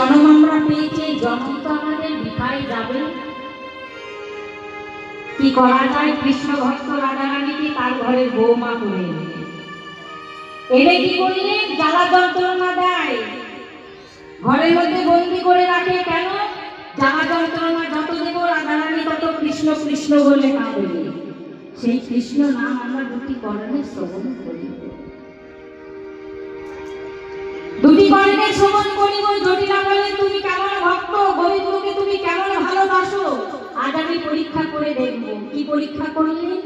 জন্ম আমরা পেয়েছি, জন্ম তো আমাদের বৃথায় যাবে। কি করা যায়? কৃষ্ণ ভক্ত রাধারানীকে তার ঘরে বৌমা করে এনে কি করলেন? জ্বালা যন্ত্রণা দেয়, ঘরের মধ্যে বন্দি করে রাখে। কেন? জ্বালা যন্ত্রণা যত দেব রাধারানী তত কৃষ্ণ কৃষ্ণ বলে কাঁদবে। সেই কৃষ্ণ নাম আমরা দুটি করণে শ্রবণ করি, দুটি করণে শ্রবণ করিব। জটিলা বলে, তুমি কেমন ভক্ত, গোবিন্দকে তুমি কেমন ভালোবাসো, আজ আমি পরীক্ষা করে দেখব। কি পরীক্ষা করলেন?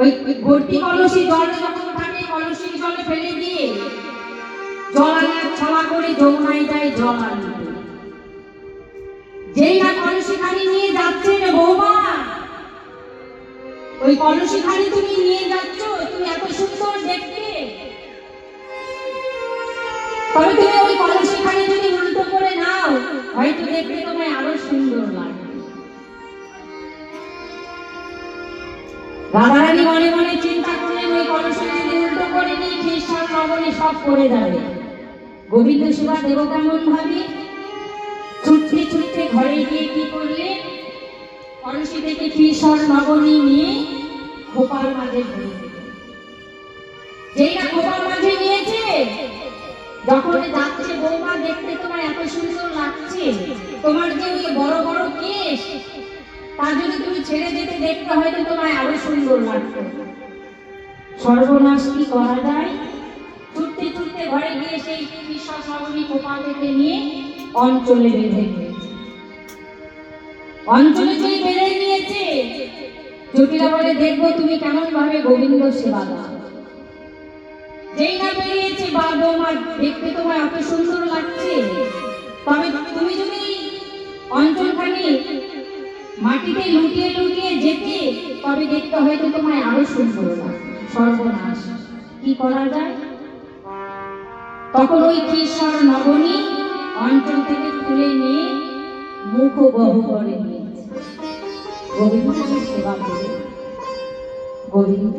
ওই ভর্তি কলসি জল যখন থাকে, কলসির জলে ফেলে দিয়ে জল আনার ছড়া করে যমুনায় যায় জল আনতে। যেই না কলসি খালি নিয়ে যাচ্ছেন, বৌমা ওই কলসি খালি তুমি নিয়ে যাচ্ছ, তুমি এত সুন্দর দেখতে, তবে তুমি ওই কলসি খালি যদি উল্টো করে নাও, হয়তো দেখতে তোমায় আরো সুন্দর লাগবে। রাধারানী মনে মনে চিন্তা করলেন, ওই কলসি যদি উল্টো করে নিই, খ্রিস্টান নবনী সব করে যাবে। গোবিন্দ সেবা দেব কেমন ভাবে? ছুটতে ছুটতে ঘরে গিয়ে কি করলে? কলসি থেকে খ্রিস্টান নবনী নিয়ে খোপার মাঝে ধরে দিলেন। যেই না খোপার মাঝে নিয়েছে, যখন যাচ্ছে, বৌমা দেখতে তোমার এত সুন্দর লাগছে, তোমার যে ওই বড় বড় কেশ, তা যদি তুমি ছেড়ে যেতে দেখতে হয়তো তোমায় আরো সুন্দর লাগতো। সর্বনাশ, কি করা যায়? ছুটতে ছুটতে ঘরে গিয়ে সেই কৃষ্ণ নবনী খোপা থেকে নিয়ে অঞ্চলে বেঁধে নিয়েছে। অঞ্চলে যদি বেঁধে নিয়েছে, জটিলা বলে, দেখবো তুমি কেমন ভাবে গোবিন্দ সেবা দাও। যেই না বেরিয়েছে, বা বৌমা দেখতে তোমার এত সুন্দর লাগছে, তবে তুমি যদি অঞ্চলখানি মাটিতে লুটিয়ে লুটিয়ে যেতে, তবে দেখতে হয়তো তোমায় আরো সুন্দর লাগবে। সর্বনাশ, কি করা যায়? তখন ওই কিশোর নবনী অঞ্চল থেকে তুলে নিয়ে মুখ গহ করে নিয়েছে। গোবিন্দ সেবা করে, গোবিন্দ